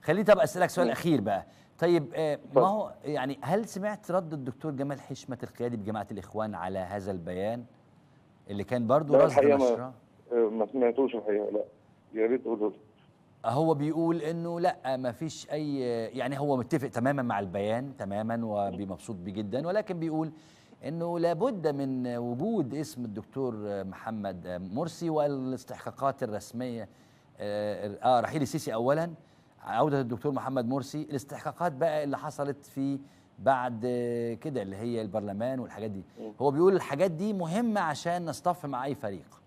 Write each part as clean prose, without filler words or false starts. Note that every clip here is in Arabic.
خليني طب اسالك سؤال اخير بقى. طيب ما هو يعني هل سمعت رد الدكتور جمال حشمة القيادي بجماعه الاخوان على هذا البيان اللي كان برضه رصد نشره؟ ما سمعتوش الحقيقه. لا يا ريت تقول. هو بيقول انه لا ما فيش اي، يعني هو متفق تماما مع البيان تماما ومبسوط بيه جدا، ولكن بيقول انه لابد من وجود اسم الدكتور محمد مرسي والاستحقاقات الرسميه. رحيل السيسي اولا، عوده الدكتور محمد مرسي، الاستحقاقات بقى اللي حصلت في بعد كده اللي هي البرلمان والحاجات دي. هو بيقول الحاجات دي مهمه عشان نصطف مع اي فريق.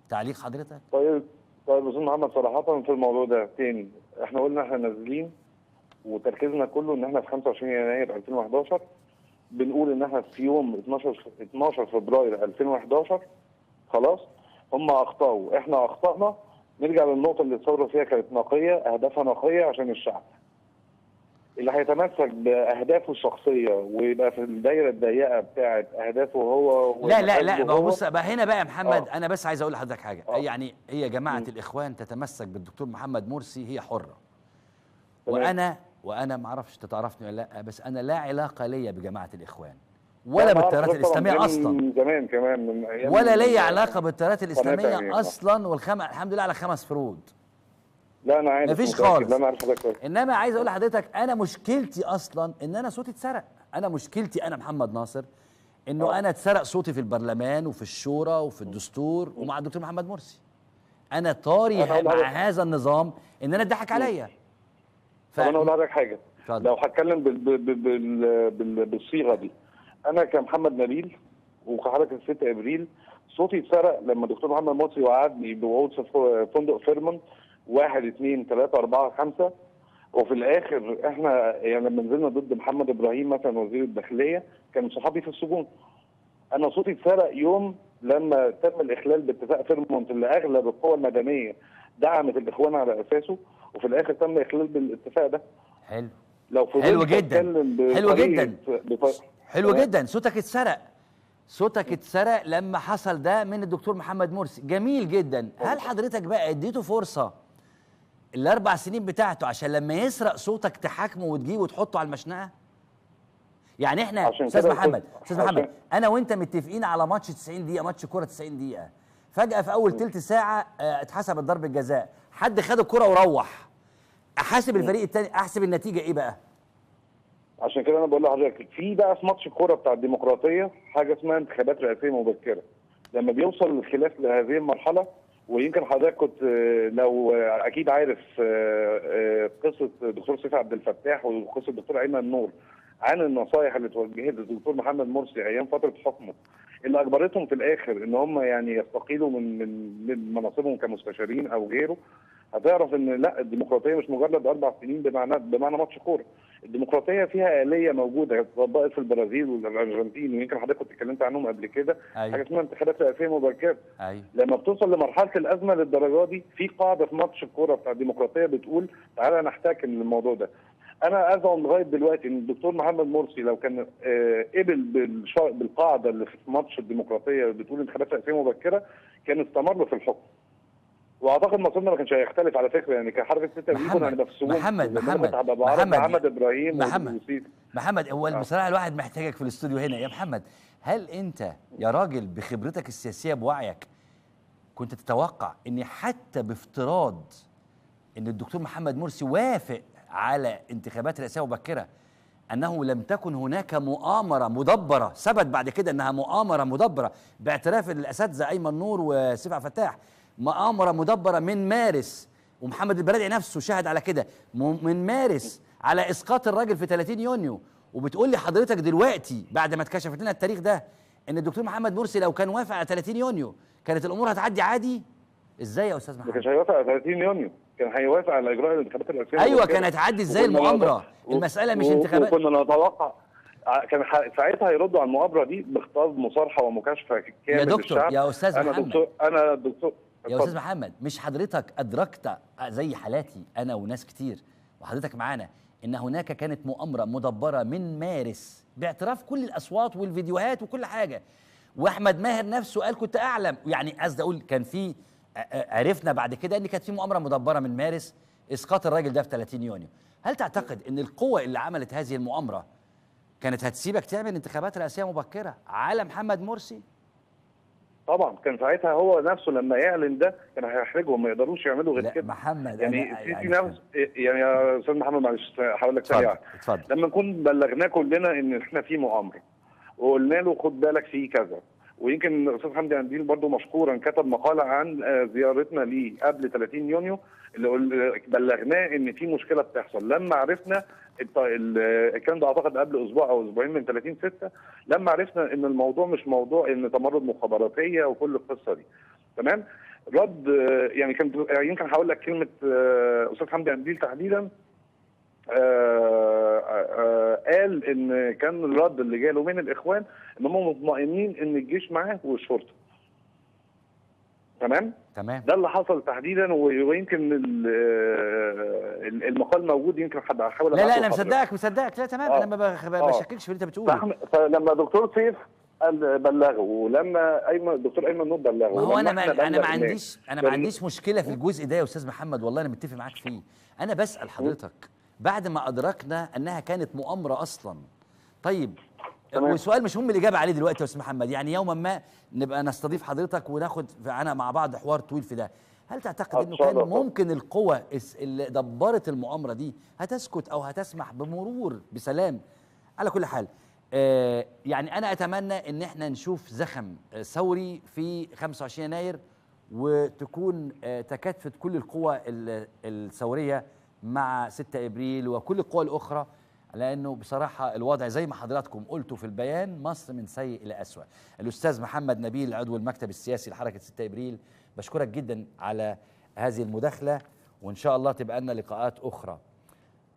تعليق حضرتك؟ طيب استاذ محمد، صراحه في الموضوع ده تاني احنا قلنا احنا نازلين وتركيزنا كله ان احنا في 25 يناير 2011 بنقول ان احنا في يوم 12 فبراير 2011 خلاص هم اخطاوا، احنا اخطانا، نرجع للنقطه اللي الثوره فيها كانت نقيه، اهدافها نقيه عشان الشعب. اللي هيتمسك باهدافه الشخصيه ويبقى في الدايره الضيقه بتاعه اهدافه هو لا بص بقى هنا بقى يا محمد، انا بس عايز اقول لحضرتك حاجه. يعني هي جماعه الاخوان تتمسك بالدكتور محمد مرسي، هي حره. وانا ما اعرفش انت تعرفني ولا لا، بس انا لا علاقه ليا بجماعه الاخوان ولا بالتيارات الاسلاميه اصلا. من زمان كمان من ايام ولا ليا علاقه بالتيارات الاسلاميه اصلا، الحمد لله على 5 فروض. لا انا عارف، مفيش خالص. لا انا عارف حضرتك. انما عايز اقول لحضرتك انا مشكلتي اصلا ان انا صوتي اتسرق. انا مشكلتي انا محمد ناصر انه انا اتسرق صوتي في البرلمان وفي الشورى وفي الدستور ومع الدكتور محمد مرسي. انا طاري مع هذا النظام ان انا اتضحك عليا. طب انا اقول لحضرتك حاجه، لو هتكلم بالصيغه دي، انا كمحمد نبيل وكحضرتك ال 6 ابريل صوتي اتسرق لما الدكتور محمد مرسي وعدني بوعود في فندق فيرمونت 1 2 3 4 5، وفي الاخر احنا يعني لما نزلنا ضد محمد ابراهيم مثلا وزير الداخليه كان صحابي في السجون. انا صوتي اتسرق يوم لما تم الاخلال باتفاق فيرمونت اللي اغلب القوى المدنيه دعمت الاخوان على اساسه، وفي الاخر تم اخلال بالاتفاق ده. حلو. لو حلو جدا. حلو جدا. حلو جدا. صوتك اتسرق. صوتك اتسرق لما حصل ده من الدكتور محمد مرسي. جميل جدا. هل حضرتك بقى اديته فرصه ال4 سنين بتاعته عشان لما يسرق صوتك تحاكمه وتجيبه وتحطه على المشنقه؟ يعني احنا استاذ محمد انا وانت متفقين على ماتش 90 دقيقه، ماتش كوره 90 دقيقه، فجاه في اول تلت ساعه اتحسبت ضربه جزاء، حد خد الكوره وروح، احاسب الفريق الثاني، احسب النتيجه ايه بقى؟ عشان كده انا بقول لحضرتك في بقى في ماتش الكوره بتاع الديمقراطيه حاجه اسمها انتخابات رئاسيه مبكره. لما بيوصل الخلاف لهذه المرحله، ويمكن حضرتك كنت لو اكيد عارف قصه الدكتور سيف عبد الفتاح وقصه الدكتور ايمن نور عن النصائح اللي توجهت للدكتور محمد مرسي ايام فتره حكمه اللي اجبرتهم في الاخر ان هم يعني يستقيلوا من مناصبهم كمستشارين او غيره. هتعرف ان لا، الديمقراطيه مش مجرد 4 سنين بمعنى ماتش كوره. الديمقراطيه فيها آلية موجوده اتطبقت في البرازيل والارجنتين، ويمكن حضرتك كنت اتكلمت عنهم قبل كده. أيوة. حاجه اسمها انتخابات رئاسيه مبكره. أيوة. لما بتوصل لمرحله الازمه للدرجه دي، في قاعده في ماتش الكوره بتاع الديمقراطيه بتقول تعالى نحتكم للموضوع ده. انا ازعم لغايه دلوقتي ان الدكتور محمد مرسي لو كان قبل بالقاعده اللي في ماتش الديمقراطيه بتقول انتخابات رئاسيه مبكره كان استمر في الحكم. واعتقد مصيرنا ما كانش هيختلف على فكره، يعني كحركه 6 ابريل كنا هنبقى في السجون. محمد ابراهيم محمد هو بصراحه الواحد محتاجك في الاستوديو هنا يا محمد. هل انت يا راجل بخبرتك السياسيه بوعيك كنت تتوقع ان حتى بافتراض ان الدكتور محمد مرسي وافق على انتخابات رئاسيه مبكره انه لم تكن هناك مؤامره مدبره، ثبت بعد كده انها مؤامره مدبره باعتراف الاساتذه ايمن نور وسيف عبد الفتاح، مؤامره مدبره من مارس، ومحمد البرادعي نفسه شاهد على كده، من مارس على اسقاط الراجل في 30 يونيو، وبتقول لي حضرتك دلوقتي بعد ما اتكشفت لنا التاريخ ده ان الدكتور محمد مرسي لو كان وافق على 30 يونيو كانت الامور هتعدي عادي؟ ازاي يا استاذ محمد؟ ما كانش هيوافق على 30 يونيو، كان هيوافق على اجراء الانتخابات الرئاسيه. ايوه كانت هتعدي ازاي المؤامره؟ المساله مش انتخابات. وكنا نتوقع كان ساعتها هيردوا على المؤامره دي بخطاب مصارحه ومكاشفه كامل يا دكتور للشعب. يا استاذ محمد انا دكتور يا استاذ محمد، مش حضرتك ادركت زي حالاتي انا وناس كتير وحضرتك معانا ان هناك كانت مؤامره مدبره من مارس باعتراف كل الاصوات والفيديوهات وكل حاجه، واحمد ماهر نفسه قال كنت اعلم، يعني قصدي اقول كان في، عرفنا بعد كده ان كانت في مؤامره مدبره من مارس اسقاط الراجل ده في 30 يونيو. هل تعتقد ان القوى اللي عملت هذه المؤامره كانت هتسيبك تعمل انتخابات رئاسيه مبكره على محمد مرسي؟ طبعا كان ساعتها هو نفسه لما يعلن ده كان هيحرجهم، ما يقدروش يعملوا غير لا كده. محمد يعني أنا السيسي نفسه، يعني يا استاذ محمد معلش هقول لك اتفضل ثانيه. اتفضل. لما نكون بلغناه كلنا ان احنا في مؤامره وقلنا له خد بالك في كذا، ويمكن الاستاذ حمدي قنديل برضه مشكورا كتب مقاله عن زيارتنا ليه قبل 30 يونيو اللي بلغناه ان في مشكله بتحصل. لما عرفنا الكلام ده اعتقد قبل اسبوع او اسبوعين من 30/6، لما عرفنا ان الموضوع مش موضوع ان تمرد مخابراتيه وكل القصه دي، تمام. رد يعني كان يمكن هقول لك كلمه استاذ حمدي قنديل تحديدا. قال ان كان الرد اللي جاله من الاخوان ان هم مطمئنين ان الجيش معاه والشرطه. تمام؟ ده اللي حصل تحديدا، ويمكن المقال موجود، يمكن هحاول لا انا مصدقك لا تمام. انا ما بشككش في اللي انت بتقوله. فلما دكتور سيف قال بلغه، ولما الدكتور ايمن نور بلغه، ما هو انا ما عنديش مشكله في الجزء ده يا استاذ محمد، والله انا متفق معاك فيه. انا بسال حضرتك بعد ما ادركنا انها كانت مؤامره اصلا. طيب والسؤال مش مهم الاجابه عليه دلوقتي يا استاذ محمد، يعني يوما ما نبقى نستضيف حضرتك وناخد انا مع بعض حوار طويل في ده. هل تعتقد انه كان ممكن القوى اللي دبرت المؤامره دي هتسكت او هتسمح بمرور بسلام؟ على كل حال يعني انا اتمنى ان احنا نشوف زخم ثوري في 25 يناير، وتكون تكاتفت كل القوى الثوريه مع 6 ابريل وكل القوى الاخرى، لانه بصراحه الوضع زي ما حضراتكم قلتوا في البيان مصر من سيء الى اسوء. الاستاذ محمد نبيل عضو المكتب السياسي لحركه 6 ابريل، بشكرك جدا على هذه المداخله، وان شاء الله تبقى لنا لقاءات اخرى